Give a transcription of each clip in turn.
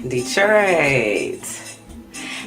Detroit.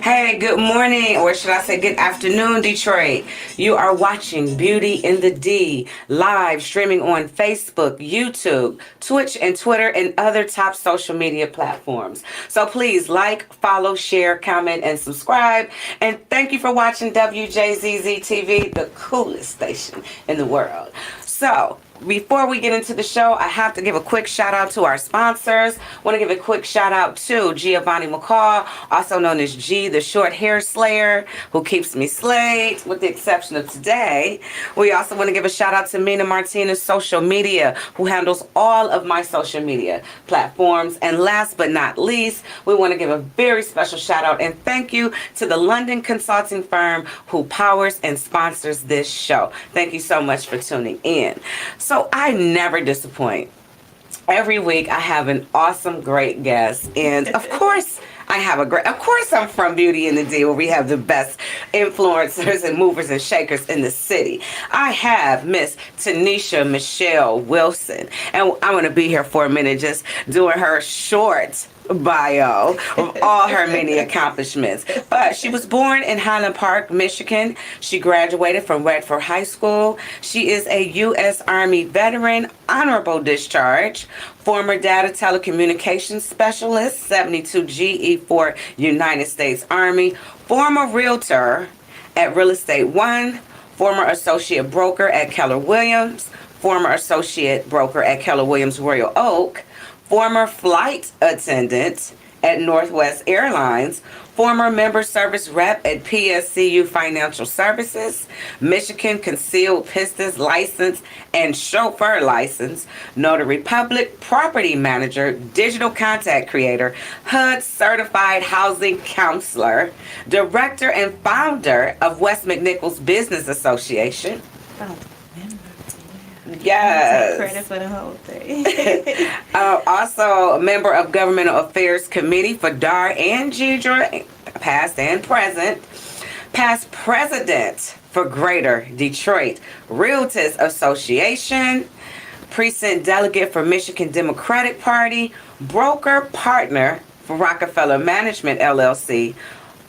Hey, good morning, or should I say good afternoon, Detroit. You are watching Beauty in the D, live streaming on Facebook, YouTube, Twitch, and Twitter, and other top social media platforms. So please like, follow, share, comment, and subscribe. And thank you for watching WJZZ TV, the coolest station in the world. So, before we get into the show, I have to give a quick shout out to our sponsors. Want to give a quick shout out to Giovanni McCall, also known as G, the short hair slayer, who keeps me slayed, with the exception of today. We also want to give a shout out to Mina Martinez Social Media, who handles all of my social media platforms. And last but not least, we want to give a very special shout out and thank you to the London consulting firm who powers and sponsors this show. Thank you so much for tuning in. So I never disappoint. Every week I have an awesome, great guest. And of course, of course I'm from Beauty in the D, where we have the best influencers and movers and shakers in the city. I have Miss Tennitia Mechelle Wilson. And I'm going to be here for a minute just doing her short bio of all her many accomplishments. But she was born in Highland Park, Michigan. She graduated from Redford High School. She is a U.S. Army veteran, honorable discharge, former data telecommunications specialist, 72 GE for United States Army, former realtor at Real Estate One, former associate broker at Keller Williams, former associate broker at Keller Williams Royal Oak, former flight attendant at Northwest Airlines, former member service rep at PSCU Financial Services, Michigan Concealed Pistols License and Chauffeur License, Notary Public, Property Manager, Digital Content Creator, HUD Certified Housing Counselor, Director and Founder of West McNichols Business Association. Yes. Credit for the whole thing. Also a member of Governmental Affairs Committee for DAR and GEDRA, past and present. Past president for Greater Detroit Realtors Association. Precinct delegate for Michigan Democratic Party. Broker partner for Rockefeller Management LLC.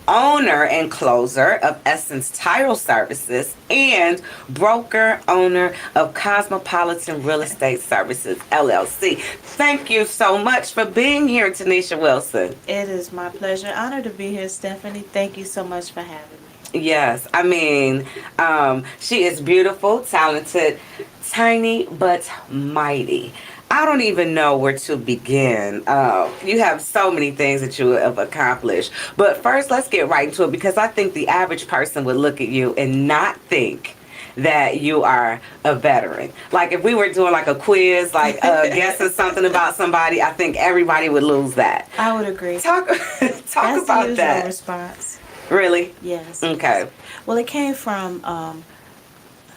Owner and closer of Essence Title Services, and broker owner of Cosmopolitan Real Estate Services LLC. Thank you so much for being here, Tennitia Wilson. It is my pleasure. Honored to be here, Stephanie. Thank you so much for having me. Yes, I mean, she is beautiful, talented, tiny, but mighty. I don't even know where to begin. You have so many things that you have accomplished. But first, let's get right into it, because I think the average person would look at you and not think that you are a veteran. Like if we were doing like a quiz, like guessing something about somebody, I think everybody would lose that. I would agree. Talk That's about the that. response. Really? Yes. Okay. Well, it came from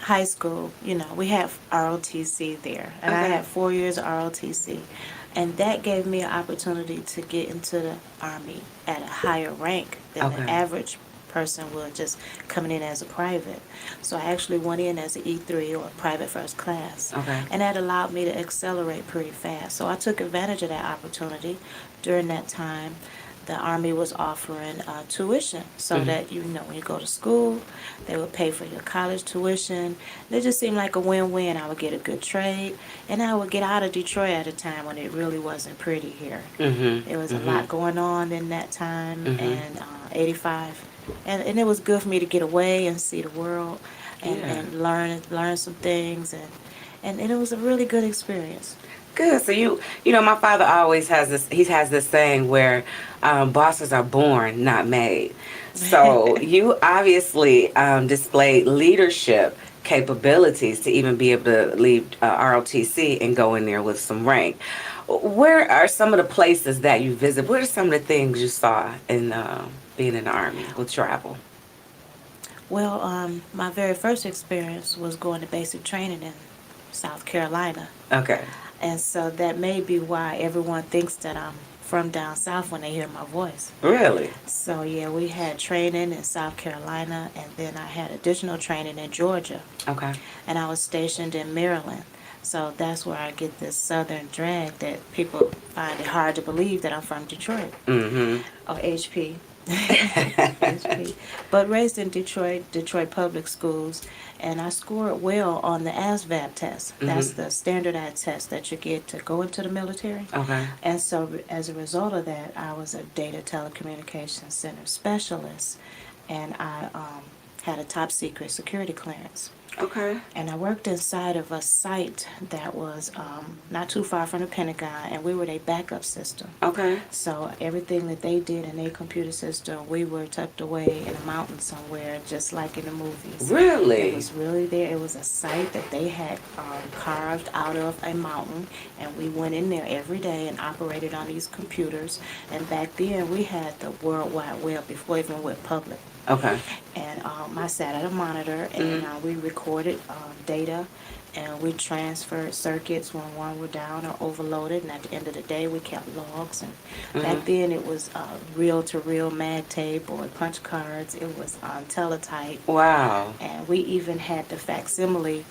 high school. You know, we have ROTC there, and I had 4 years of ROTC, and that gave me an opportunity to get into the Army at a higher rank than the average person would, just coming in as a private. So I actually went in as an E3, or private first class, and that allowed me to accelerate pretty fast. So I took advantage of that opportunity. During that time, the Army was offering tuition, so that, you know, when you go to school, they would pay for your college tuition. It just seemed like a win-win. I would get a good trade, and I would get out of Detroit at a time when it really wasn't pretty here. There was a lot going on in that time, and 85. And it was good for me to get away and see the world and learn some things, and it was a really good experience. Good. So you know, my father always has this. He has this saying where bosses are born, not made. So you obviously displayed leadership capabilities to even be able to leave ROTC and go in there with some rank. Where are some of the places that you visit? What are some of the things you saw in being in the Army with travel? Well, my very first experience was going to basic training in South Carolina. Okay. And so that may be why everyone thinks that I'm from down south when they hear my voice. Really? So yeah, we had training in South Carolina, and then I had additional training in Georgia. Okay. And I was stationed in Maryland. So that's where I get this southern drag that people find it hard to believe that I'm from Detroit. Mm-hmm. Or HP. HP. But raised in Detroit, Detroit public schools, and I scored well on the ASVAB test. That's Mm-hmm. the standardized test that you get to go into the military. Okay. And so, as a result of that, I was a data telecommunications center specialist, and I had a top secret security clearance. Okay. And I worked inside of a site that was not too far from the Pentagon, and we were their backup system. Okay. So everything that they did in their computer system, we were tucked away in a mountain somewhere, just like in the movies. Really? It was really there. It was a site that they had carved out of a mountain, and we went in there every day and operated on these computers. And back then, we had the World Wide Web before it even went public. Okay. And I sat at a monitor, and we recorded data, and we transferred circuits when one were down or overloaded. And at the end of the day, we kept logs. And back then, it was reel-to-reel mag tape or punch cards. It was teletype. Wow. And we even had the facsimile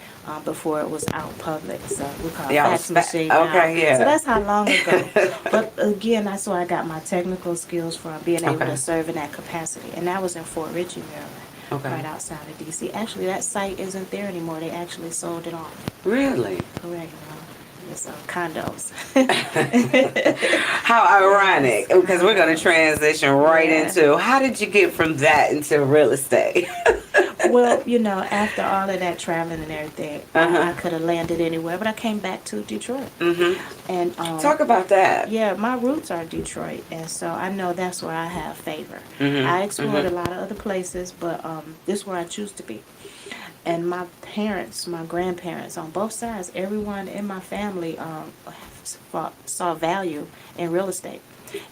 before it was out public. So we call it Yeah, fax machine now. okay, yeah. So that's how long ago. But again, that's where I got my technical skills from, being able Okay. to serve in that capacity. And that was in Fort Ritchie, Maryland. Okay. Right outside of D.C. Actually, that site isn't there anymore. They actually sold it off. Really? Correct. It's condos. How ironic, because we're going to transition right Yeah. into how did you get from that into real estate? Well, after all of that traveling and everything, I could have landed anywhere, but I came back to Detroit. Mm-hmm. And Talk about that. yeah, my roots are Detroit, and so I know that's where I have favor. Mhm, I explored a lot of other places, but this is where I choose to be. And my parents, my grandparents, on both sides, everyone in my family saw value in real estate,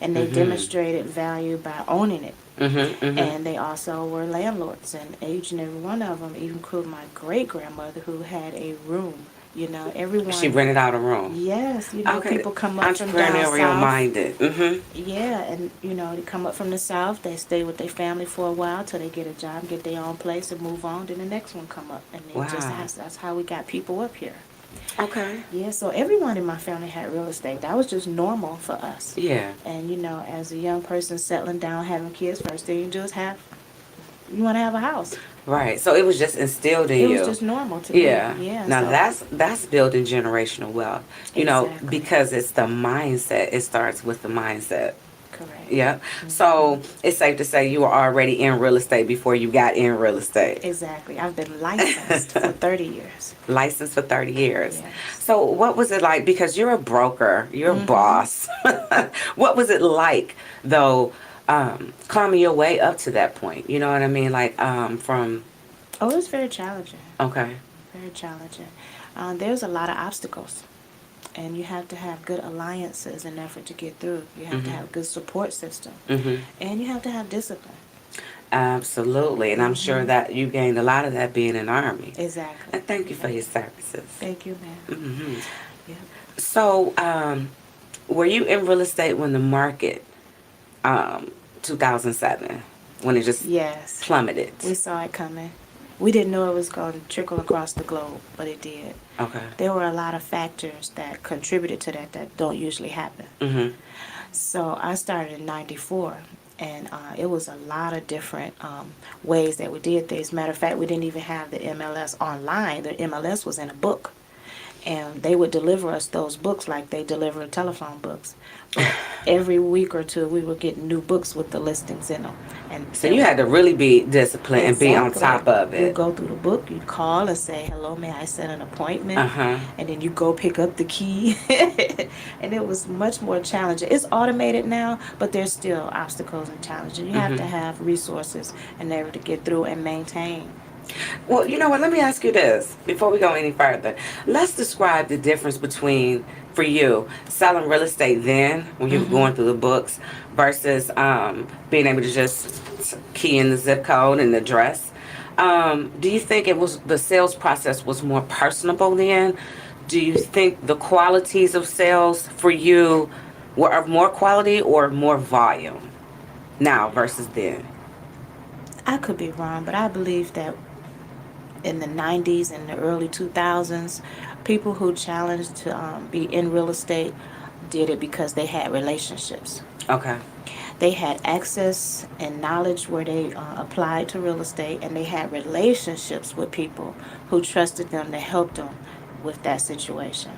and they demonstrated value by owning it. And they also were landlords, and each and every one of them, even including my great grandmother, who had a room. Everyone. She rented out a room. Yes, Okay. people come up from down Entrepreneurial south. minded. Mm-hmm. Yeah, and they come up from the south. They stay with their family for a while till they get a job, get their own place, and move on. Then the next one come up, and they Wow. that's how we got people up here. Okay. Yeah, so everyone in my family had real estate. That was just normal for us. Yeah. And as a young person settling down, having kids, first thing you do is you want to have a house. Right. So it was just instilled in It you. was just normal to Yeah. me. Yeah. Now so- that's building generational wealth. Exactly. Because it's the mindset. It starts with the mindset. Correct. Yeah. So it's safe to say you were already in real estate before you got in real estate. Exactly. I've been licensed for 30 years. Licensed for 30 years. Yes. So what was it like? Because you're a broker, you're a boss. What was it like, though, climbing your way up to that point? You know what I mean? Like from... Oh, it was very challenging. Okay. Very challenging. There's a lot of obstacles, and you have to have good alliances in effort to get through. You have to have good support system, and you have to have discipline. Absolutely. And I'm sure that you gained a lot of that being in the Army. Exactly. And thank you for your services. Thank you, ma'am. hmm Yeah. So, were you in real estate when the market, 2007, when it just Yes. plummeted? We saw it coming. We didn't know it was going to trickle across the globe, but it did. Okay. There were a lot of factors that contributed to that don't usually happen. hmm So I started in '94, and it was a lot of different ways that we did things. Matter of fact, we didn't even have the MLS online. The MLS was in a book, and they would deliver us those books like they deliver telephone books. But every week or two, we were getting new books with the listings in them. And So you had to really be disciplined and be on Exactly. top of You it. go through the book, you call and say, "Hello, may I set an appointment?" Uh-huh. And then you go pick up the key. And it was much more challenging. It's automated now, but there's still obstacles and challenges. You have to have resources in order to get through and maintain. Well, you know what? Let me ask you this before we go any further. Let's describe the difference between, for you, selling real estate then, when you were going through the books, versus being able to just key in the zip code and the address. Do you think the sales process was more personable then? Do you think the qualities of sales for you were of more quality or more volume now versus then? I could be wrong, but I believe that in the 90s and the early 2000s, People who challenged to be in real estate did it because they had relationships. Okay. They had access and knowledge where they applied to real estate, and they had relationships with people who trusted them to help them with that situation.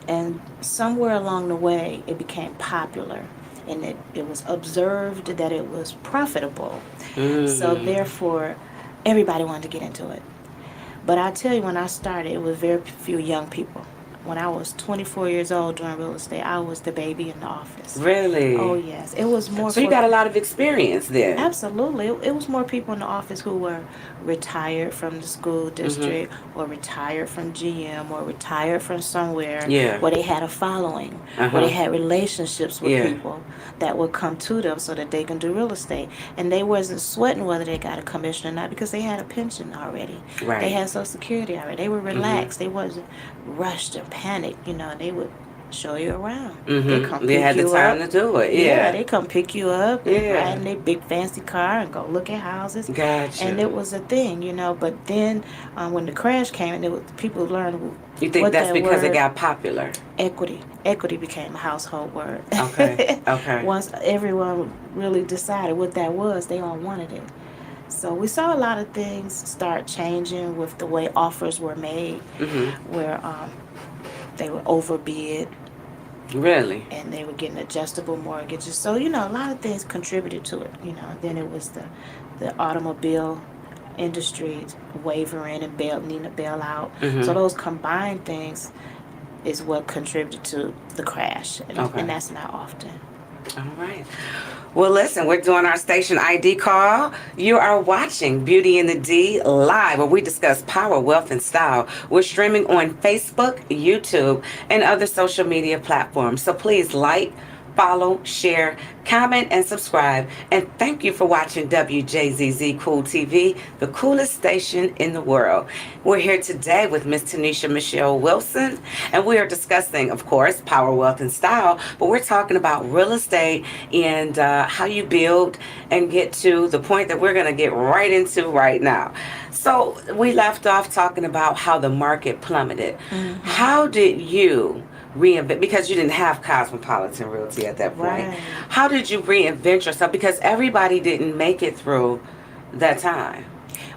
And somewhere along the way, it became popular, and it was observed that it was profitable. So therefore, everybody wanted to get into it. But I tell you, when I started, it was very few young people. When I was 24 years old doing real estate, I was the baby in the office. Really? Oh, yes. It was more. So you got a lot of experience then. Absolutely. It was more people in the office who were retired from the school district, or retired from GM, or retired from somewhere where they had a following, where they had relationships with people that would come to them so that they can do real estate. And they wasn't sweating whether they got a commission or not because they had a pension already. Right. They had Social Security already. They were relaxed. They wasn't rushed and panicked. You know, they would show you around. They had the time to do it. Yeah. They come pick you up, ride in their big fancy car and go look at houses. Gotcha. And it was a thing, you know. But then when the crash came, and people learned you think what that's that because word, it got popular? Equity became a household word. Okay. Okay. Once everyone really decided what that was, they all wanted it. So we saw a lot of things start changing with the way offers were made, where they were overbid. Really? And they were getting adjustable mortgages. So, you know, a lot of things contributed to it, you know. Then it was the automobile industry wavering and needing a bailout. So those combined things is what contributed to the crash. And that's not often. All right. Well, listen, we're doing our station ID call. You are watching Beauty in the D live, where we discuss power, wealth, and style. We're streaming on Facebook, YouTube, and other social media platforms. So please like, follow, share, comment, and subscribe. And thank you for watching WJZZ Cool TV, the coolest station in the world. We're here today with Miss Tennitia Mechelle Wilson, and we are discussing, of course, power, wealth, and style, but we're talking about real estate and how you build and get to the point that we're going to get right into right now. So we left off talking about how the market plummeted. How did you reinvent, because you didn't have Cosmopolitan Realty at that point? Right. How did you reinvent yourself? Because everybody didn't make it through that time.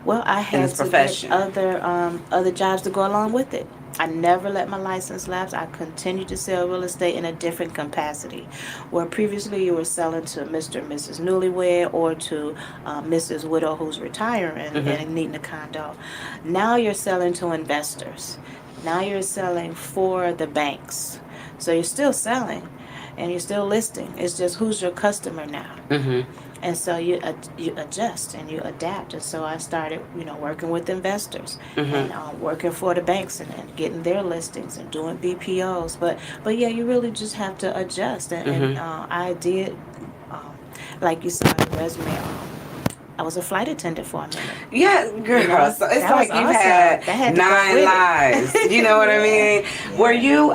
Well, I had to profession. get other jobs to go along with it. I never let my license lapse. I continued to sell real estate in a different capacity. Where previously you were selling to Mr. and Mrs. Newlywed, or to Mrs. Widow who's retiring and needing a condo. Now you're selling to investors. Now you're selling for the banks. So you're still selling and you're still listing. It's just who's your customer now. And so you adjust and you adapt. And so I started, you know, working with investors and working for the banks and getting their listings and doing BPOs. But yeah, you really just have to adjust. And I did, like you saw in the resume, I was a flight attendant for a minute. Yeah, girl. You know, so it's that like was you awesome. had That had to go 9 with lives. You know what I mean? Yeah. Were you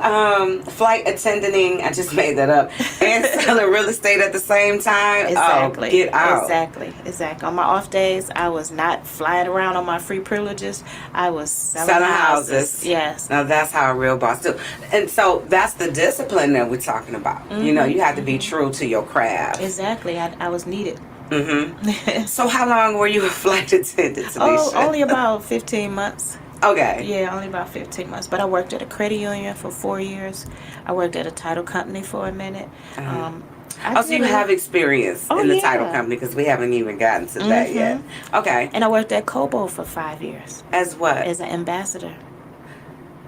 flight attending? I just made that up. And selling real estate at the same time? Exactly. Oh, get out. Exactly. On my off days, I was not flying around on my free privileges. I was selling houses. Yes. Now that's how a real boss do. And so that's the discipline that we're talking about. You know, you have to be true to your craft. Exactly. I was needed. So how long were you a flight attendant, Tennitia? Only about 15 months. Okay. Yeah, only about 15 months. But I worked at a credit union for 4 years. I worked at a title company for a minute. So you have experience in the title company, because we haven't even gotten to that yet. Okay. And I worked at Kobo for 5 years. As what? As an ambassador.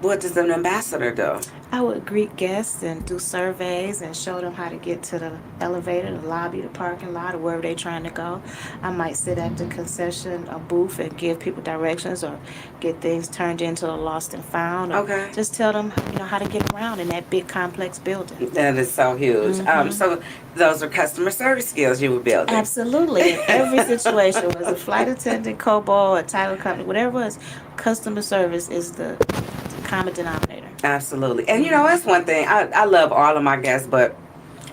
What does an ambassador do? I would greet guests and do surveys and show them how to get to the elevator, the lobby, the parking lot, or wherever they're trying to go. I might sit at the concession booth and give people directions, or get things turned into a lost and found. Or just tell them, you know, how to get around in that big complex building. That is so huge. So those are customer service skills you were building. Absolutely. In every situation, was a flight attendant, Kobo, a title company, whatever it was, customer service is the common denominator. Absolutely. And you know, that's one thing. I love all of my guests, but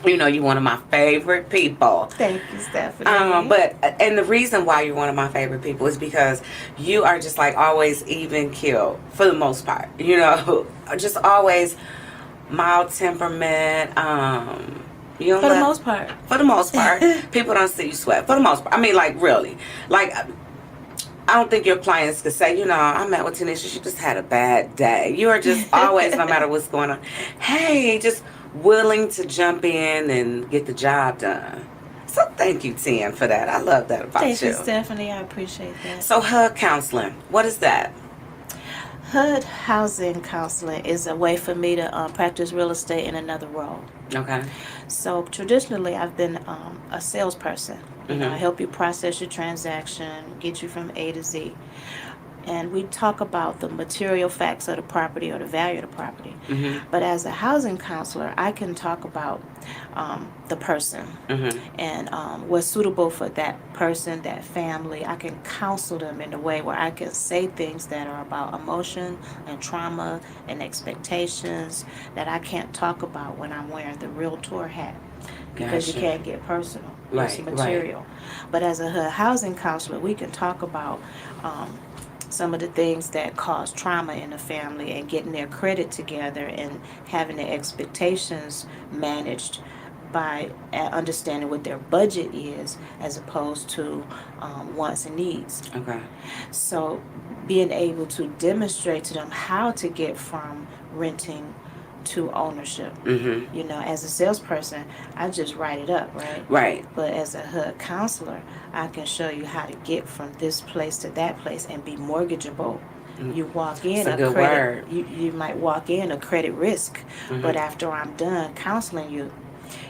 You know, you're one of my favorite people. Thank you, Stephanie. And the reason why you're one of my favorite people is because you are just like always even killed for the most part. You know, just always mild temperament. You don't For the let, most part. for the most part, people don't see you sweat. For the most part, I mean, like really, like I don't think your clients could say, you know, I met with Tennitia, she just had a bad day. You are just always, no matter what's going on, hey, just willing to jump in and get the job done. So thank you, Ten, for that. I love that about Thank you, you. Stephanie. I appreciate that. So HUD counseling, what is that? HUD housing counseling is a way for me to practice real estate in another role. Okay. So traditionally, I've been a salesperson. You know, I Mm-hmm. help you process your transaction, get you from A to Z. And we talk about the material facts of the property or the value of the property. Mm-hmm. But as a housing counselor, I can talk about the person Mm-hmm. and what's suitable for that person, that family. I can counsel them in a way where I can say things that are about emotion and trauma and expectations that I can't talk about when I'm wearing the realtor hat because you Gotcha. can't get personal. It's Right, right. material. But as a housing counselor, we can talk about um, some of the things that cause trauma in the family and getting their credit together and having their expectations managed by understanding what their budget is as opposed to wants and needs. Okay. So being able to demonstrate to them how to get from renting to ownership. Mm-hmm. You know, as a salesperson, I just write it up, right? Right. But as a HUD counselor, I can show you how to get from this place to that place and be mortgageable. You walk It's in a a good credit, word. you might walk in a credit risk, but Mm-hmm. after I'm done counseling you,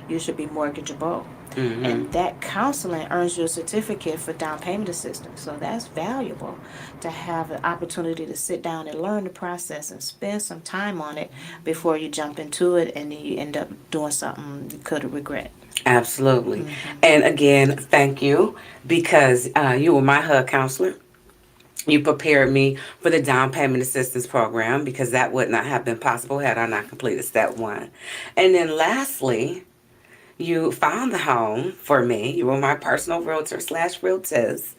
you should be mortgageable. Mm-hmm. And that counseling earns you a certificate for down payment assistance. So that's valuable to have the opportunity to sit down and learn the process and spend some time on it before you jump into it and then you end up doing something you could regret. Absolutely. Mm-hmm. And again, thank you because you were my HUD counselor. You prepared me for the down payment assistance program because that would not have been possible had I not completed step one. And then lastly, you found the home for me. You were my personal realtor slash realtors.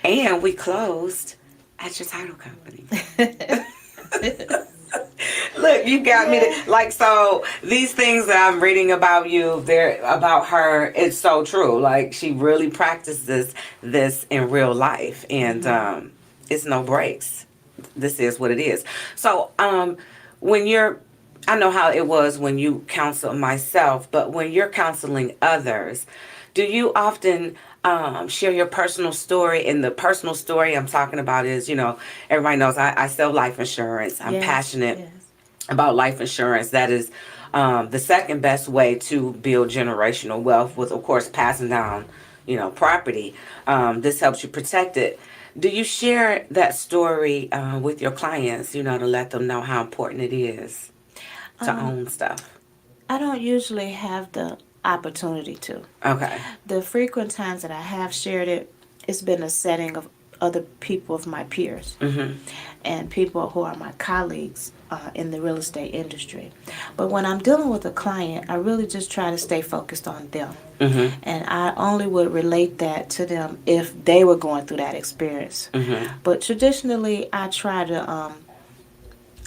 And we closed at your title company. Look, you got me Yeah. to like so these things that I'm reading about you, they're about her, it's so true. Like she really practices this in real life and Mm-hmm. it's no breaks. This is what it is. So when you're I know how it was when you counsel myself, but when you're counseling others, do you often share your personal story? And the personal story I'm talking about is, you know, everybody knows I sell life insurance. I'm Yes, passionate yes. about life insurance. That is the second best way to build generational wealth, with, of course, passing down, you know, property. This helps you protect it. Do you share that story with your clients, you know, to let them know how important it is to Um, own stuff? I don't usually have the opportunity to. Okay. The frequent times that I have shared it, it's been a setting of other people of my peers Mm-hmm. and people who are my colleagues in the real estate industry. But when I'm dealing with a client, I really just try to stay focused on them. Mm-hmm. And I only would relate that to them if they were going through that experience. Mm-hmm. But traditionally, I try to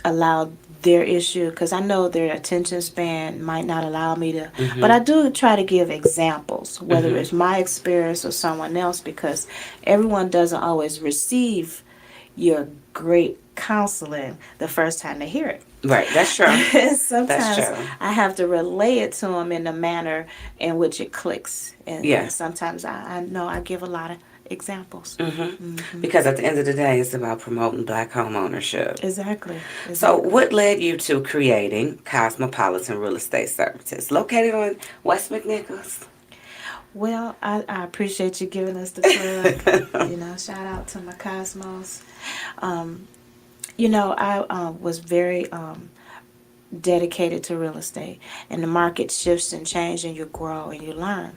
allow their issue because I know their attention span might not allow me to, but I Mm-hmm. do try to give examples, whether Mm-hmm. it's my experience or someone else, because everyone doesn't always receive your great counseling the first time they hear it. Right. That's true. That's Sometimes true. I have to relay it to them in a manner in which it clicks, and Yeah. sometimes I know I give a lot of examples. Because at the end of the day, it's about promoting black home ownership. Exactly, So, exactly. what led you to creating Cosmopolitan Real Estate Services, located on West McNichols? Well, I appreciate you giving us the plug. You know, shout out to my Cosmos. You know, I was very dedicated to real estate, and the market shifts and changes, and you grow and you learn.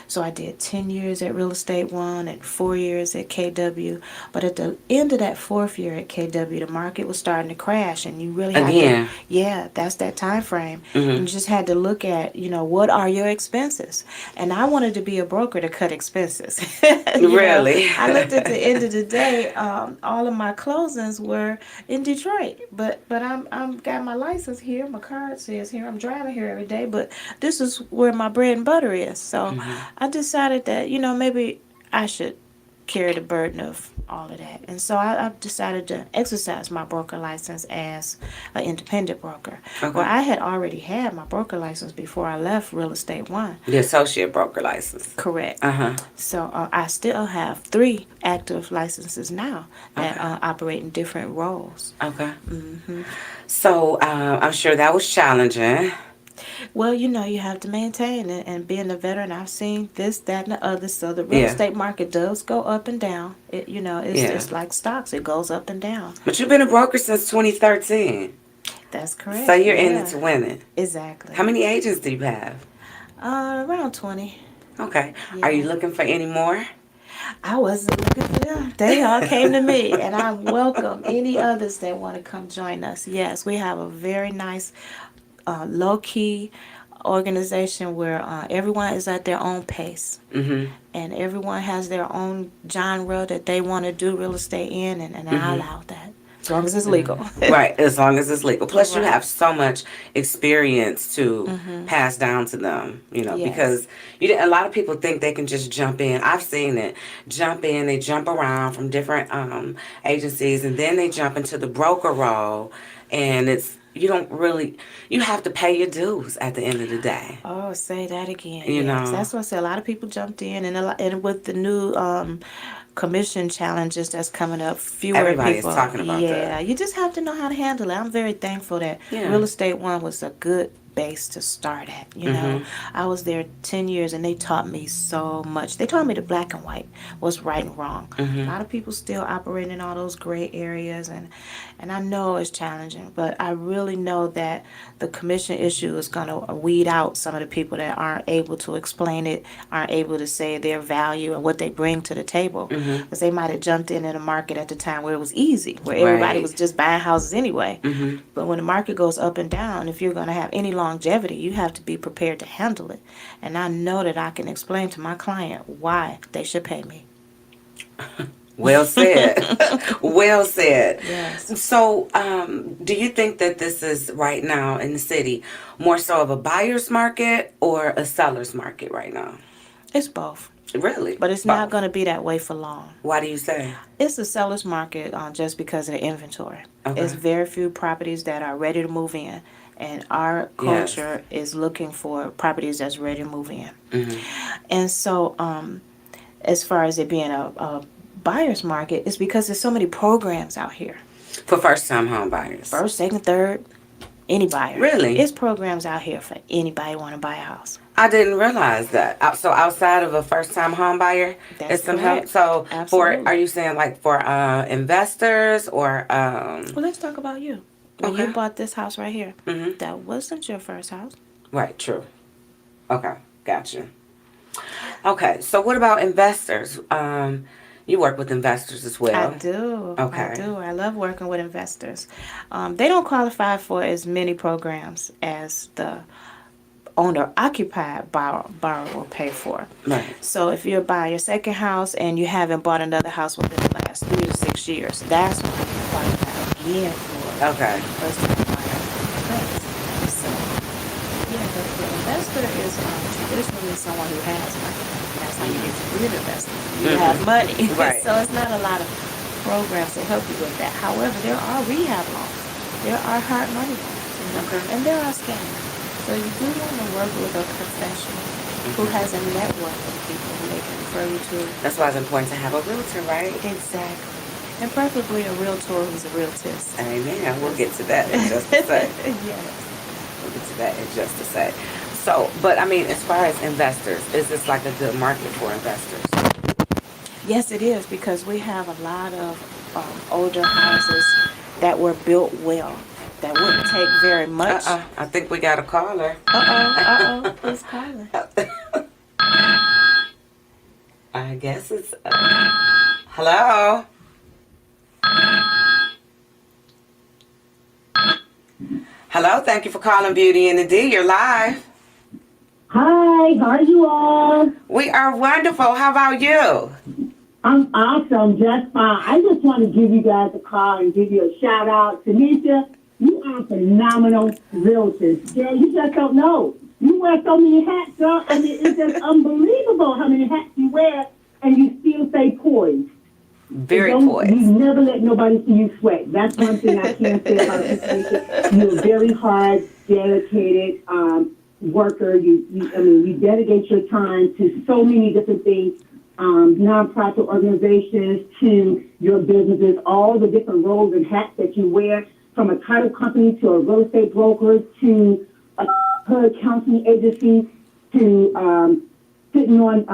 So I did 10 years at Real Estate One and 4 years at KW. But at the end of that fourth year at KW, the market was starting to crash, and you really had Again. to, yeah, that's that time frame. Mm-hmm. You just had to look at, what are your expenses? And I wanted to be a broker to cut expenses. Really? I looked at the end of the day, all of my closings were in Detroit, but I'm got my license here, my card says here, I'm driving here every day, but this is where my bread and butter is. So I decided that, maybe I should carry the burden of all of that. And so I decided to exercise my broker license as an independent broker. Okay. Well, I had already had my broker license before I left Real Estate One. The associate broker license. Correct. Uh-huh. So I still have 3 active licenses now that operate in different roles. Okay. So I'm sure that was challenging. Well, you have to maintain it, and being a veteran, I've seen this, that, and the other. So the real estate market does go up and down. It's like stocks; it goes up and down. But you've been a broker since 2013. That's correct. So you're in it to win it. Exactly. How many agents do you have? Around 20. Okay. Yeah. Are you looking for any more? I wasn't looking for them. They all came to me, and I welcome any others that want to come join us. Yes, we have a very nice, low-key organization where everyone is at their own pace. Mm-hmm. And everyone has their own genre that they want to do real estate in, and I allow that. As long as it's legal. Right, as long as it's legal. Plus, you Right. have so much experience to pass down to them, Yes. because a lot of people think they can just jump in. I've seen it. Jump in, they jump around from different agencies, and then they jump into the broker role, and you have to pay your dues at the end of the day. Oh, say that again. You know. That's what I said. A lot of people jumped in, and with the new commission challenges that's coming up, fewer Everybody's people. talking about that. You just have to know how to handle it. I'm very thankful that Yeah. Real Estate One was a good base to start at. I was there 10 years, and they taught me so much. They taught me the black and white, what's right and wrong. A lot of people still operate in all those gray areas, and I know it's challenging, but I really know that the commission issue is going to weed out some of the people that aren't able to explain it, aren't able to say their value and what they bring to the table, because they might have jumped in the market at the time where it was easy, where everybody Right. was just buying houses anyway. But when the market goes up and down, if you're going to have any longevity, you have to be prepared to handle it. And I know that I can explain to my client why they should pay me. Well said. Well said. Yes. So, do you think that this is right now in the city more so of a buyer's market or a seller's market right now? It's both. Really? But it's not going to be that way for long. Why do you say? It's a seller's market just because of the inventory. Okay. There's very few properties that are ready to move in. And our culture is looking for properties that's ready to move in. And so as far as it being a buyer's market, it's because there's so many programs out here. For first-time home buyers. First, second, third, any buyer. Really? It's programs out here for anybody want to buy a house. I didn't realize that. So outside of a first-time home buyer, That's it's some help. correct. So Absolutely. are you saying like for investors or? Well, let's talk about you. When Okay. you bought this house right here, that wasn't your first house. Right. True. Okay. Gotcha. Okay. So what about investors? You work with investors as well. I do. Okay. I do. I love working with investors. They don't qualify for as many programs as the owner-occupied borrower will pay for. Right. So if you're buying your second house and you haven't bought another house within the last 3 to 6 years, that's when you qualify again for Okay. first-time buyer credits. So, yeah, the investor is traditionally someone who has money. That's how you get to be an investor. You have money. Right. So it's not a lot of programs to help you with that. However, there are rehab loans. There are hard money loans. Okay. And there are scammers. So you do want to work with a professional who has a network of people who they can refer you to. That's why it's important to have a realtor, right? Exactly. And preferably a realtor who's a realtist. Amen. We'll get to that in just a sec. Yes. We'll get to that in just a sec. So, but I mean, as far as investors, is this like a good market for investors? Yes, it is, because we have a lot of older houses that were built well. That wouldn't take very much. I think we got a caller. Who's calling? I guess it's. Hello? Hello, thank you for calling Beauty and the D. You're live. Hi, how are you all? We are wonderful. How about you? I'm awesome, just fine. I just want to give you guys a call and give you a shout out. Tennitia, you are phenomenal realtors. Girl, you just don't know. You wear so many hats, girl. I mean, it's just unbelievable how many hats you wear, and you still stay poised. Very You poised. never let nobody see you sweat. That's one thing I can say about you, Tennitia. You're a very hard, dedicated worker. You dedicate your time to so many different things. Nonprofit organizations, to your businesses, all the different roles and hats that you wear, from a title company to a real estate broker to a HUD counseling agency to sitting on,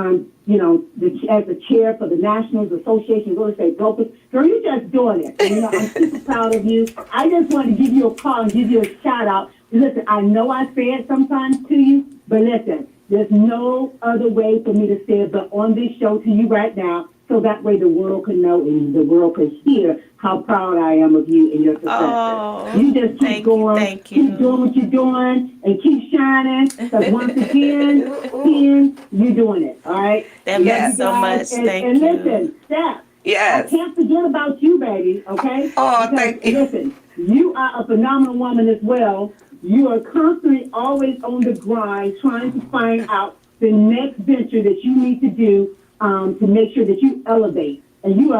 as a chair for the National Association of Real Estate Brokers. Girl, you're just doing it. And, I'm super proud of you. I just want to give you a call and give you a shout out. Listen, I know I say it sometimes to you, but listen, there's no other way for me to say it but on this show to you right now, so that way the world can know and the world can hear how proud I am of you and your success. Oh, You just keep going, thank you. keep doing what you're doing, and keep shining, because once again, you're doing it, all right? That means so much. And Thank you. listen, Steph, Yes. I can't forget about you, baby, okay? Oh, Because, thank you. listen, you are a phenomenal woman as well. You are constantly always on the grind, trying to find out the next venture that you need to do to make sure that you elevate. And you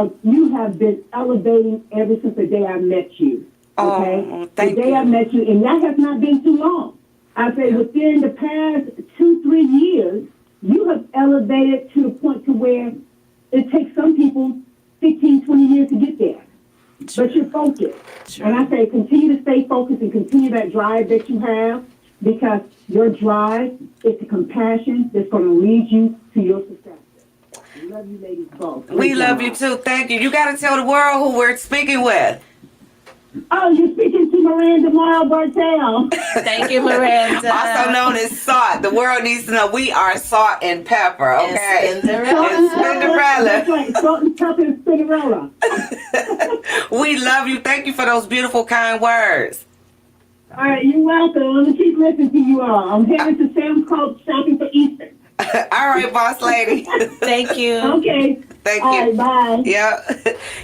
have been elevating ever since the day I met you. Okay? Oh, thank the day you. I met you, and that has not been too long. I say within the past 2-3 years, you have elevated to the point to where it takes some people 15, 20 years to get there. But you're focused. Sure. And I say continue to stay focused and continue that drive that you have, because your drive is the compassion that's going to lead you to your success. I love you ladies both. We love you too. Thank you. You got to tell the world who we're speaking with. Oh, you're speaking to Miranda Morrow Bartel. Thank you, Miranda. Also known as Salt. The world needs to know we are Salt and Pepper, okay? And Cinderella. And Cinderella. That's right, Salt and Pepper and Cinderella. We love you. Thank you for those beautiful, kind words. All right, you're welcome. I'm going to keep listening to you all. I'm headed to Sam's Club shopping for Easter. All right, boss lady. Thank you. Okay. Thank All you. right, bye. Yeah.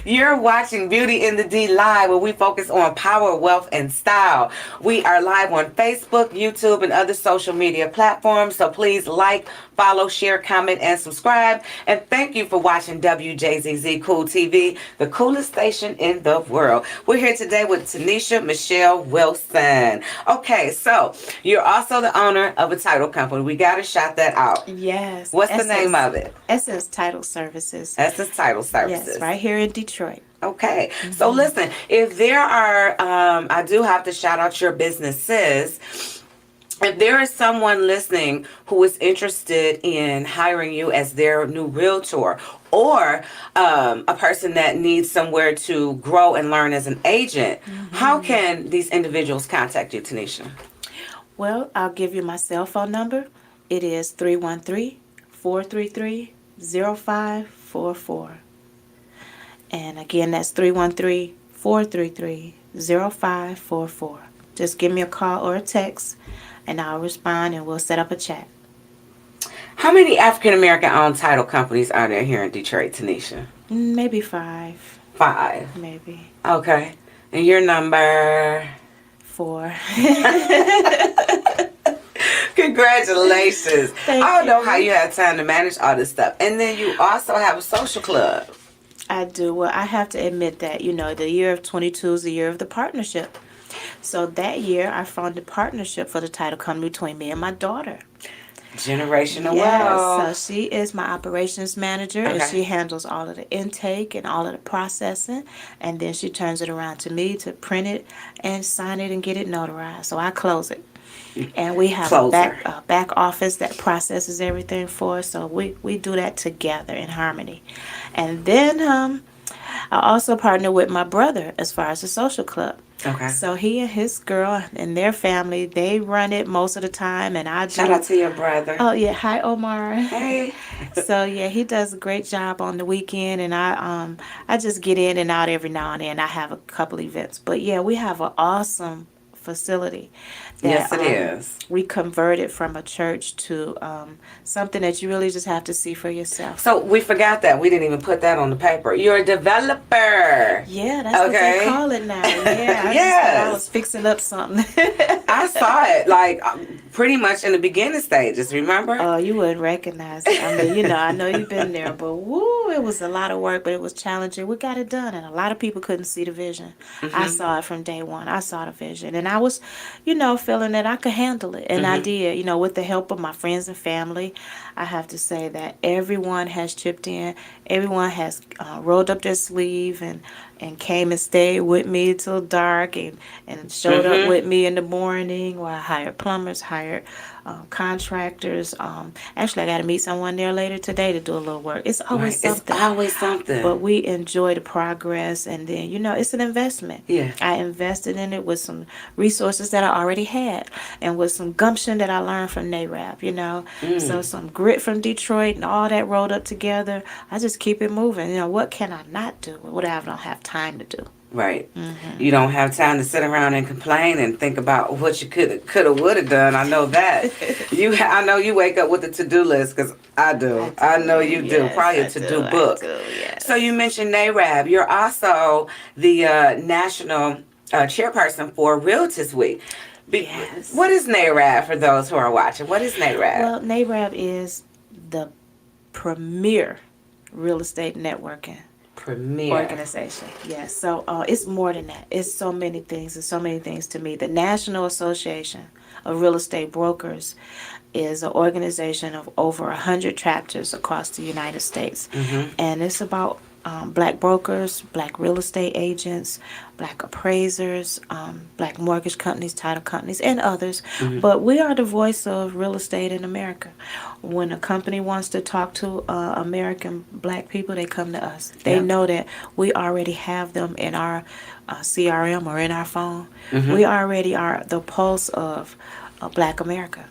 You're watching Beauty in the D Live, where we focus on power, wealth, and style. We are live on Facebook, YouTube, and other social media platforms. So please like, follow, share, comment, and subscribe. And thank you for watching WJZZ Cool TV, the coolest station in the world. We're here today with Tennitia Mechelle Wilson. Okay, so you're also the owner of a title company. We got to shout that out. Yes. What's the name of it? Essence Title Services. Essence Title Services. Yes, right here in Detroit. Okay. So listen, if there are, I do have to shout out your businesses. If there is someone listening who is interested in hiring you as their new realtor, or a person that needs somewhere to grow and learn as an agent, how can these individuals contact you, Tennitia? Well, I'll give you my cell phone number. It is 313-433-0544. And again, that's 313-433-0544. Just give me a call or a text, and I'll respond, and we'll set up a chat. How many African American owned title companies are there here in Detroit, Tennitia? Maybe 5. 5. Maybe Okay. And your number? 4. Congratulations. Thank I don't know you. how you have time to manage all this stuff. And then you also have a social club. I do. Well, I have to admit that, the year of 22 is the year of the partnership. So that year, I formed a partnership for the title company between me and my daughter. Generational Yes, wealth. so she is my operations manager, and Okay. she handles all of the intake and all of the processing, and then she turns it around to me to print it and sign it and get it notarized. So I close it. And we have a back office that processes everything for us, so we do that together in harmony. And then I also partner with my brother as far as the social club. Okay. So he and his girl and their family, they run it most of the time, and I Shout do. out to your brother. Oh yeah, hi Omar. Hey. So yeah, he does a great job on the weekend, and I just get in and out every now and then. I have a couple events, but yeah, we have an awesome facility Yes, that it is. we converted from a church to something that you really just have to see for yourself. So we forgot that. We didn't even put that on the paper. You're a developer. Yeah, that's what they call it now. Yeah, I just thought I was fixing up something. I saw it like pretty much in the beginning stages, remember? Oh, you wouldn't recognize it. I mean, I know you've been there, but woo, it was a lot of work, but it was challenging. We got it done, and a lot of people couldn't see the vision. I saw it from day one. I saw the vision, and I was, feeling that I could handle it, and I did. With the help of my friends and family, I have to say that everyone has chipped in. Everyone has rolled up their sleeve and came and stayed with me till dark and showed up with me in the morning. Where I hired plumbers, hired contractors. Actually, I got to meet someone there later today to do a little work. It's always something. It's always something. But we enjoy the progress, and then it's an investment. Yeah. I invested in it with some resources that I already had, and with some gumption that I learned from NARAB. So some grit from Detroit and all that rolled up together. I just keep it moving. What can I not do? What I don't have time to do. Right. You don't have time to sit around and complain and think about what you could have, would have done. I know that. I know you wake up with a to-do list, because I do. I know you do. Yes, Probably a I to-do do, book. I do, yes. So you mentioned NARAB. You're also the national chairperson for Realtors Week. Yes. What is NARAB for those who are watching? What is NARAB? Well, NARAB is the premier real estate networking Premier organization. Yes. So it's more than that. It's so many things. It's so many things to me. The National Association of Real Estate Brokers is an organization of over 100 chapters across the United States. And it's about black brokers, black real estate agents, black appraisers, black mortgage companies, title companies, and others. But we are the voice of real estate in America. When a company wants to talk to American black people, they come to us. They know that we already have them in our CRM or in our phone. We already are the pulse of Black America.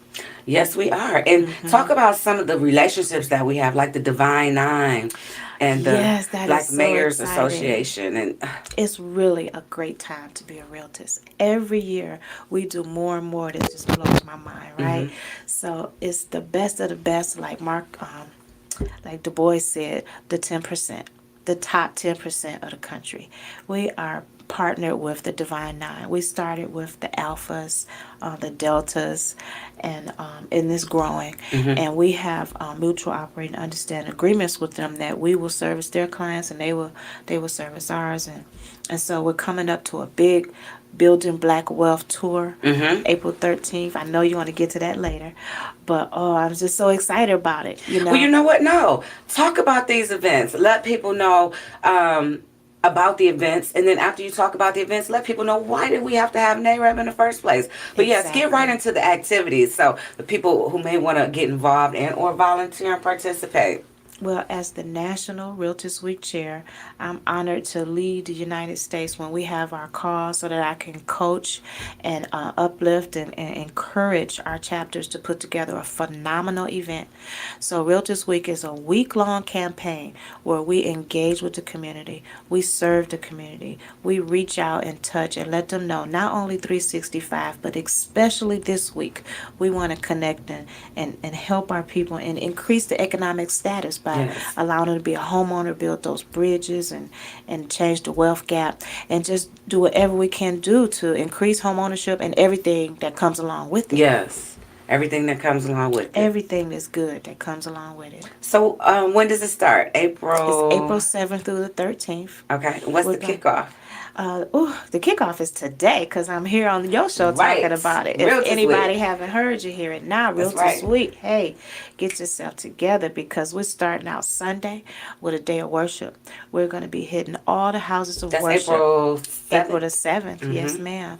Yes, we are. And talk about some of the relationships that we have, like the Divine Nine and the Black Mayors Association. And it's really a great time to be a realtor. Every year we do more and more that just blows my mind, right? So it's the best of the best, like like Du Bois said, the 10%, the top 10% of the country. We are partnered with the Divine Nine. We started with the Alphas, the Deltas, and it's growing. And we have mutual operating understanding agreements with them that we will service their clients and they will service ours. And so we're coming up to a big Building Black Wealth tour, April 13th. I know you want to get to that later, but I'm just so excited about it. Well, you know what? No, talk about these events. Let people know about the events, and then after you talk about the events, let people know why did we have to have NARAB in the first place. But yes, get right into the activities, so the people who may want to get involved and or volunteer and participate. Well, as the National Realtors Week Chair, I'm honored to lead the United States when we have our call so that I can coach and uplift and encourage our chapters to put together a phenomenal event. So Realtors Week is a week-long campaign where we engage with the community, we serve the community, we reach out and touch and let them know not only 365, but especially this week, we want to connect and help our people and increase the economic status by allowing them to be a homeowner, build those bridges and change the wealth gap, and just do whatever we can do to increase home ownership and everything that comes along with it. Yes, everything that comes along with it. Everything that's good that comes along with it. So when does it start? April? It's April 7th through the 13th. Okay. What's the kickoff? The kickoff is today because I'm here on your show talking about it. If anybody haven't heard, you hear it now. Realtors Week. Hey, get yourself together because we're starting out Sunday with a day of worship. We're going to be hitting all the houses of worship. April 7th? April the 7th. Yes, ma'am.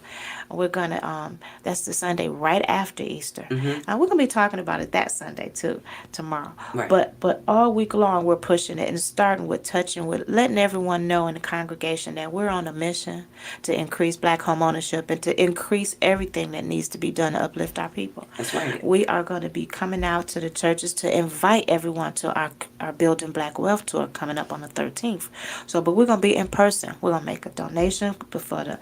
We're gonna that's the Sunday right after Easter. Mm-hmm. And we're gonna be talking about it that Sunday too, tomorrow. Right. But all week long we're pushing it and starting with touching with letting everyone know in the congregation that we're on a mission to increase black home ownership and to increase everything that needs to be done to uplift our people. That's right. We are going to be coming out to the churches to invite everyone to our Building Black Wealth tour coming up on the 13th. So, but we're going to be in person. We're going to make a donation for the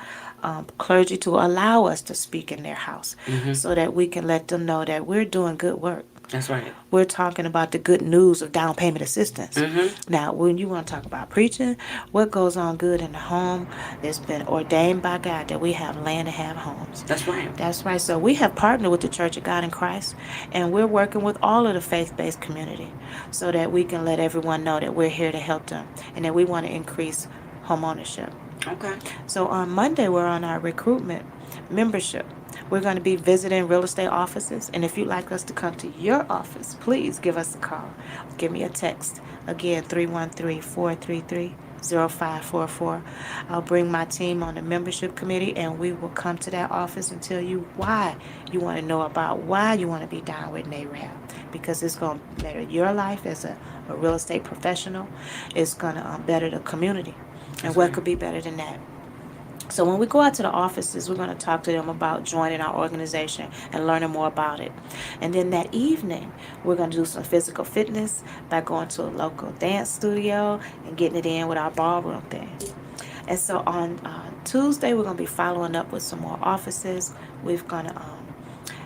clergy to allow us to speak in their house so that we can let them know that we're doing good work. That's right. We're talking about the good news of down payment assistance. Now, when you want to talk about preaching, what goes on good in the home, it's been ordained by God that we have land and have homes. That's right. That's right. So we have partnered with the Church of God in Christ, and we're working with all of the faith-based community so that we can let everyone know that we're here to help them and that we want to increase home ownership. Okay. So on Monday, we're on our recruitment membership. We're going to be visiting real estate offices. And if you'd like us to come to your office, please give us a call. Give me a text. Again, 313-433-0544. I'll bring my team on the membership committee, and we will come to that office and tell you why you want to know about why you want to be down with NARAB. Because it's going to better your life as a real estate professional. It's going to better the community. And what could be better than that? So when we go out to the offices, we're going to talk to them about joining our organization and learning more about it. And then that evening, we're going to do some physical fitness by going to a local dance studio and getting it in with our ballroom thing. And so on Tuesday, we're going to be following up with some more offices. We're going to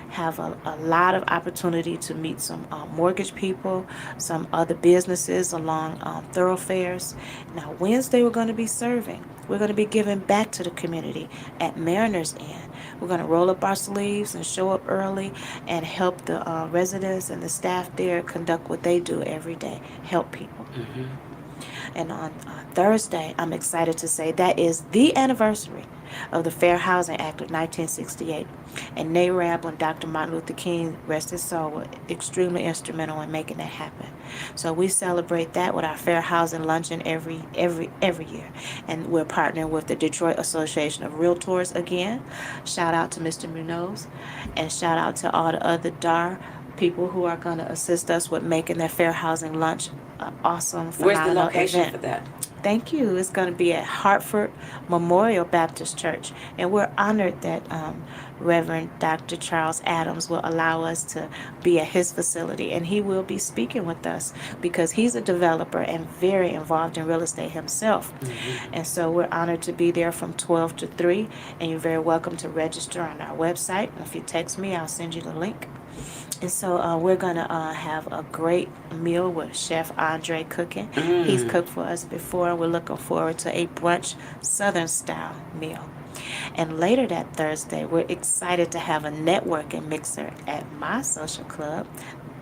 have a lot of opportunity to meet some mortgage people, some other businesses along thoroughfares. Now, Wednesday, we're going to be serving. We're going to be giving back to the community at Mariners Inn. We're going to roll up our sleeves and show up early and help the residents and the staff there conduct what they do every day, help people. And on Thursday, I'm excited to say that is the anniversary of the Fair Housing Act of 1968. And NARAB, when Dr. Martin Luther King, rest his soul, was extremely instrumental in making that happen. So we celebrate that with our Fair Housing Luncheon every year. And we're partnering with the Detroit Association of Realtors again. Shout out to Mr. Munoz. And shout out to all the other DAR people who are going to assist us with making that Fair Housing Lunch an awesome, phenomenal Where's the location event. for that? Thank you. It's going to be at Hartford Memorial Baptist Church. And we're honored that Reverend Dr. Charles Adams will allow us to be at his facility. And he will be speaking with us because he's a developer and very involved in real estate himself. And so we're honored to be there from 12 to 3. And you're very welcome to register on our website. If you text me, I'll send you the link. And so we're going to have a great meal with Chef Andre cooking. He's cooked for us before. We're looking forward to a brunch Southern style meal. And later that Thursday, we're excited to have a networking mixer at my social club,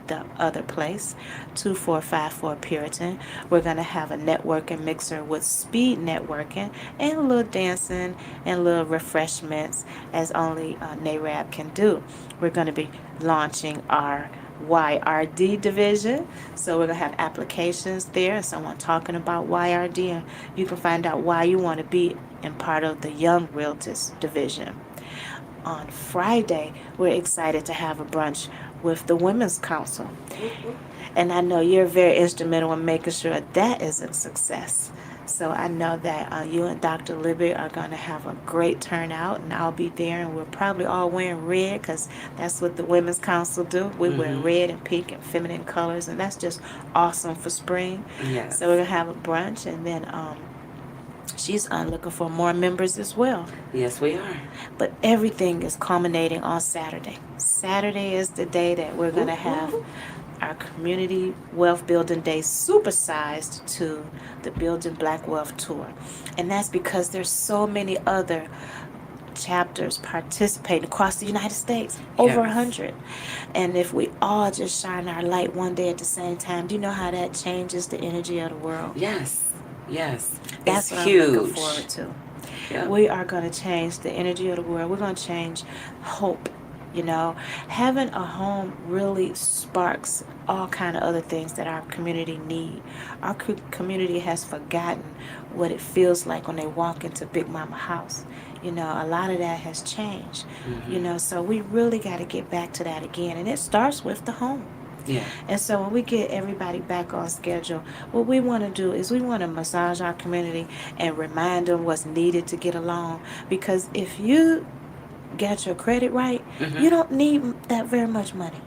the other place, 2454 Puritan. We're going to have a networking mixer with speed networking and a little dancing and little refreshments as only NARAB can do. We're going to be launching our YRD division. So we're going to have applications there and someone talking about YRD, and you can find out why you want to be in part of the Young Realtors division. On Friday, we're excited to have a brunch with the Women's Council. And I know you're very instrumental in making sure that is a success. So I know that you and Dr. Libby are going to have a great turnout, and I'll be there, and we're probably all wearing red because that's what the Women's Council do. We wear red and pink and feminine colors, and that's just awesome for spring. Yes. So we're going to have a brunch, and then she's looking for more members as well. Yes, we are. But everything is culminating on Saturday. Saturday is the day that we're going to have our Community Wealth Building Day supersized to the Building Black Wealth Tour. And that's because there's so many other chapters participating across the United States, over 100. And if we all just shine our light one day at the same time, do you know how that changes the energy of the world? Yes. Yes. That's it's what huge. I'm looking forward to. Yeah. We are going to change the energy of the world. We're going to change hope. You know, having a home really sparks all kind of other things that our community need. Our community has forgotten what it feels like when they walk into Big Mama house. You know, a lot of that has changed. You know, so we really got to get back to that again, and it starts with the home. Yeah. And so when we get everybody back on schedule, what we want to do is we want to massage our community and remind them what's needed to get along. Because if you get your credit right, you don't need that very much money.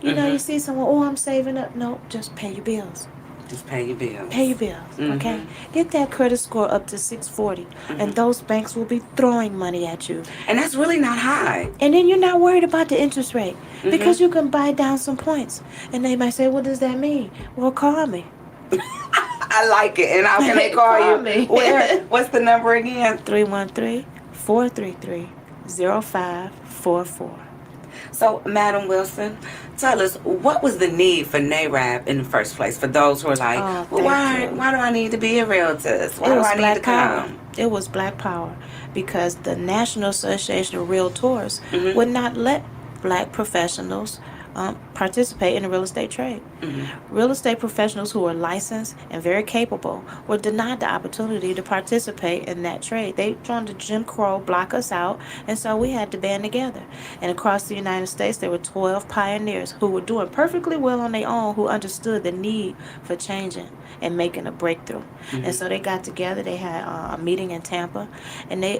You know, you see someone, oh, I'm saving up. No, just pay your bills. Just pay your bills. Pay your bills, okay? Get that credit score up to 640, and those banks will be throwing money at you. And that's really not high. And then you're not worried about the interest rate because you can buy down some points. And they might say, what does that mean? Well, call me. I like it. And how can they call you? Me. Where? What's the number again? 313-433-0544. So, Madam Wilson, tell us, what was the need for NARAB in the first place? For those who are like, well, why do I need to be a realtor? Why do I need to come? It was Black Power, because the National Association of Realtors would not let black professionals participate in the real estate trade. Real estate professionals who were licensed and very capable were denied the opportunity to participate in that trade. They tried to Jim Crow block us out, and so we had to band together. And across the United States, there were 12 pioneers who were doing perfectly well on their own, who understood the need for changing and making a breakthrough. And so they got together. They had a meeting in Tampa, and they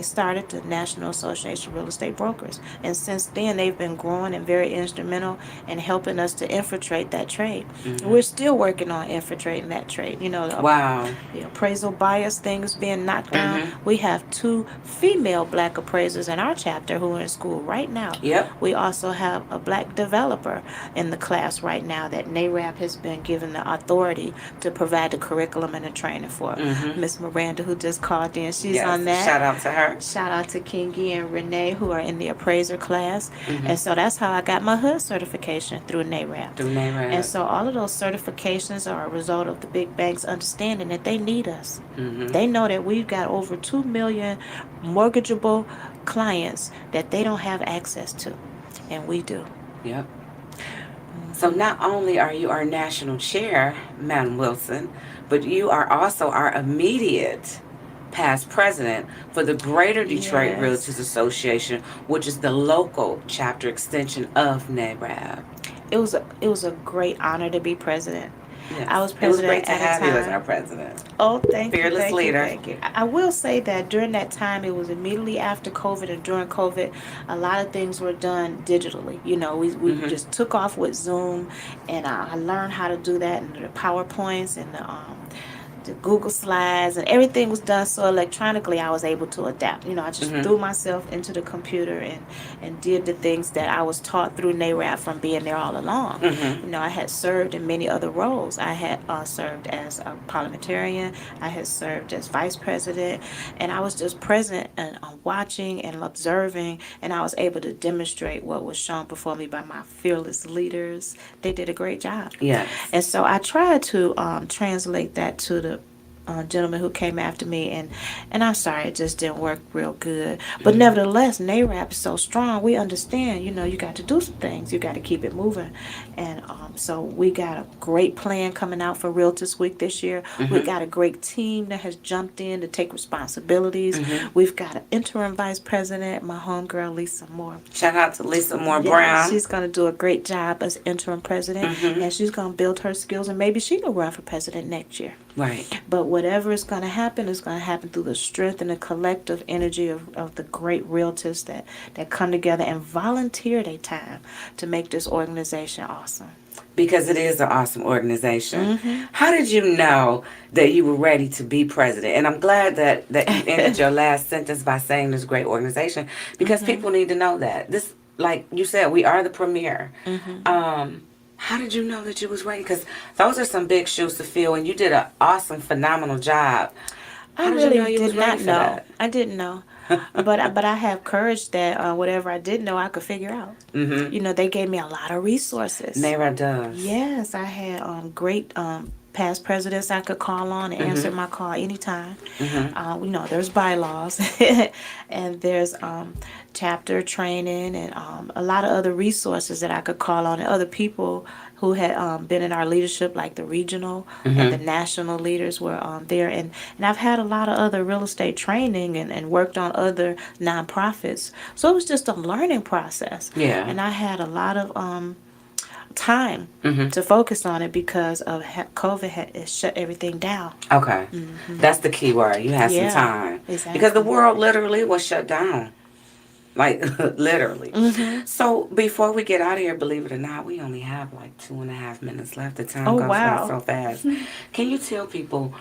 started the National Association of Real Estate Brokers. And since then, they've been growing and very instrumental in helping us to infiltrate that trade. We're still working on infiltrating that trade. You know, the appraisal bias things being knocked down. We have 2 female black appraisers in our chapter who are in school right now. We also have a black developer in the class right now that NARAB has been given the authority to provide the curriculum and the training for. Miss Miranda, who just called in, she's on that. Shout out to her. Shout out to Kingy and Renee, who are in the appraiser class. And so that's how I got my HUD certification, through NARAB. And so all of those certifications are a result of the big banks understanding that they need us. They know that we've got over 2 million mortgageable clients that they don't have access to, and we do. So not only are you our national chair, Madam Wilson, but you are also our immediate past president for the Greater Detroit Realtors Association, which is the local chapter extension of NARAB. It was a great honor to be president. I was president. It was great to at have a time. you as our president. Oh, thank you. Fearless leader. Thank you. I will say that during that time, it was immediately after COVID, and during COVID, a lot of things were done digitally. You know, we just took off with Zoom, and I learned how to do that, and the PowerPoints and the Google Slides, and everything was done so electronically. I was able to adapt. You know, I just threw myself into the computer and did the things that I was taught through NARAB from being there all along. You know, I had served in many other roles. I had served as a parliamentarian. I had served as vice president, and I was just present and watching and observing, and I was able to demonstrate what was shown before me by my fearless leaders. They did a great job. And so I tried to translate that to the gentleman who came after me, and I'm sorry, it just didn't work real good. But nevertheless, NARAB is so strong. We understand, you know, you got to do some things. You got to keep it moving. And so we got a great plan coming out for Realtors Week this year. We got a great team that has jumped in to take responsibilities. We've got an interim vice president, my homegirl, Lisa Moore. Shout out to Lisa Moore Brown. She's going to do a great job as interim president, and she's going to build her skills, and maybe she can run for president next year. But whatever is going to happen is going to happen through the strength and the collective energy of the great realtors that come together and volunteer their time to make this organization awesome. Because it is an awesome organization. How did you know that you were ready to be president? And I'm glad that you ended your last sentence by saying this great organization, because people need to know that. This, like you said, we are the premier. How did you know that you was ready? Because those are some big shoes to fill, and you did an awesome, phenomenal job. I really did not know. I didn't know. but I have courage that whatever I didn't know, I could figure out. You know, they gave me a lot of resources. NARAB does. Yes, I had great past presidents I could call on and answer my call anytime. We know there's bylaws and there's chapter training and a lot of other resources that I could call on, and other people who had been in our leadership, like the regional and the national leaders were there. And I've had a lot of other real estate training and worked on other nonprofits. So it was just a learning process. Yeah. And I had a lot of time to focus on it because of COVID had shut everything down. Okay. That's the key word. You had some time. Exactly. Because the world literally was shut down. Like, literally. So, before we get out of here, believe it or not, we only have like 2.5 minutes left. The time goes by so fast. Can you tell people,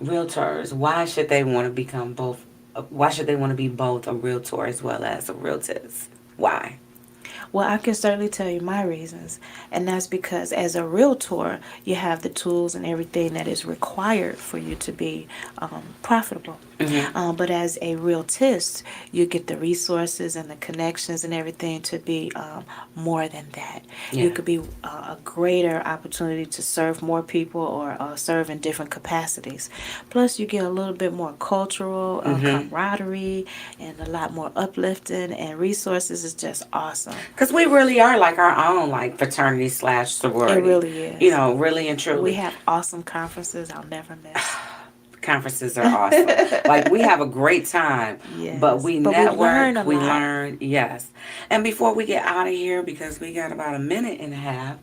realtors, why should they want to become both? Why should they want to be both a realtor as well as a realtist? Why? Well, I can certainly tell you my reasons, and that's because as a realtor, you have the tools and everything that is required for you to be profitable. But as a realtist, you get the resources and the connections and everything to be more than that. You could be a greater opportunity to serve more people or serve in different capacities. Plus, you get a little bit more cultural camaraderie and a lot more uplifting, and resources is just awesome. Because we really are like our own like fraternity / sorority. It really is. You know, really and truly. We have awesome conferences I'll never miss. Conferences are awesome. Like, we have a great time, but we network, we learn, yes. And before we get out of here, because we got about 1.5 minutes,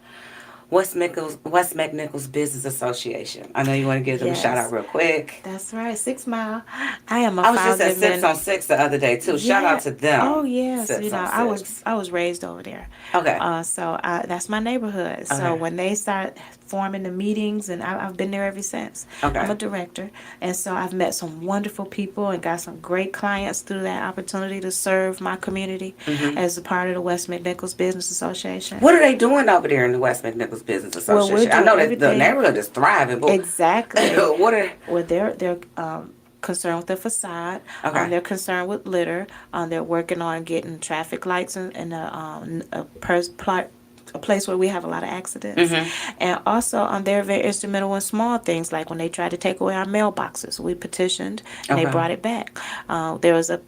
West McNichols Business Association. I know you want to give them a shout out real quick. That's right, 6 Mile. I was just at 6 on 6 the other day too. Shout out to them. Oh yes, I was raised over there. Okay. So that's my neighborhood. So Okay. when they start forming the meetings, and I've been there ever since. Okay. I'm a director, and so I've met some wonderful people and got some great clients through that opportunity to serve my community as a part of the West McNichols Business Association. What are they doing over there in the West McNichols Business Association? I know that the neighborhood is thriving, but exactly. What are? Well, they're concerned with the facade. Okay. They're concerned with litter. They're working on getting traffic lights and a place where we have a lot of accidents. And also, they're very instrumental in small things, like when they tried to take away our mailboxes. We petitioned, and they brought it back. There was a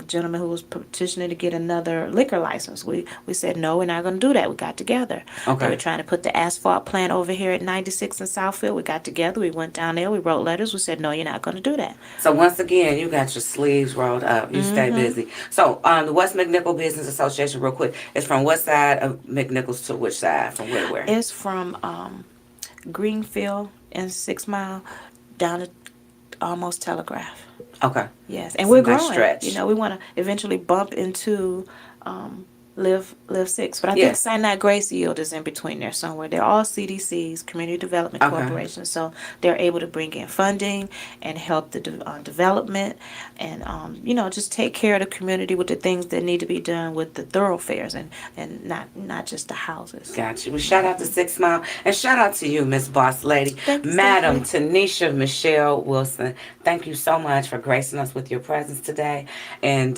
gentleman who was petitioning to get another liquor license. We said, no, we're not going to do that. We got together. Okay. They were trying to put the asphalt plant over here at 96 in Southfield. We got together. We went down there. We wrote letters. We said, no, you're not going to do that. So once again, you got your sleeves rolled up. You stay busy. So the West McNichols Business Association, real quick, is from what side of McNichols to which side? From where to where? It's from Greenfield and 6 Mile down to almost Telegraph. Okay. Yes, and we're growing. Stretch. You know, we want to eventually bump into Live 6, but I think Sinai Grace Yield is in between there somewhere. They're all CDCs, Community Development Corporations, so they're able to bring in funding and help the development, and just take care of the community with the things that need to be done with the thoroughfares and not just the houses. Gotcha. Well, shout out to 6 Mile, and shout out to you, Miss Boss Lady, Thank you, Madam Stephanie. Tennitia Mechelle Wilson. Thank you so much for gracing us with your presence today and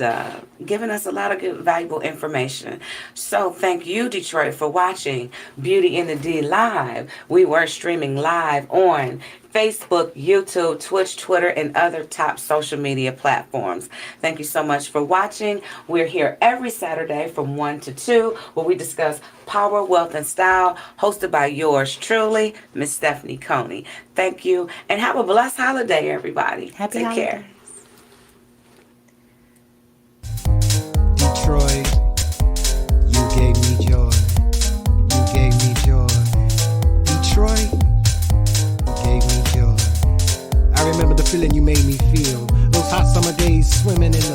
giving us a lot of good, valuable information. So thank you, Detroit, for watching Beauty in the D live. We were streaming live on Facebook, YouTube, Twitch, Twitter, and other top social media platforms. Thank you so much for watching. We're here every Saturday from 1 to 2, where we discuss power, wealth, and style, hosted by yours truly, Miss Stephanie Coney. Thank you, and have a blessed holiday, everybody. Happy Take holidays. care. Detroit, you gave me joy. You gave me joy. Detroit, you gave me joy. I remember the feeling you made me feel. Those hot summer days swimming in the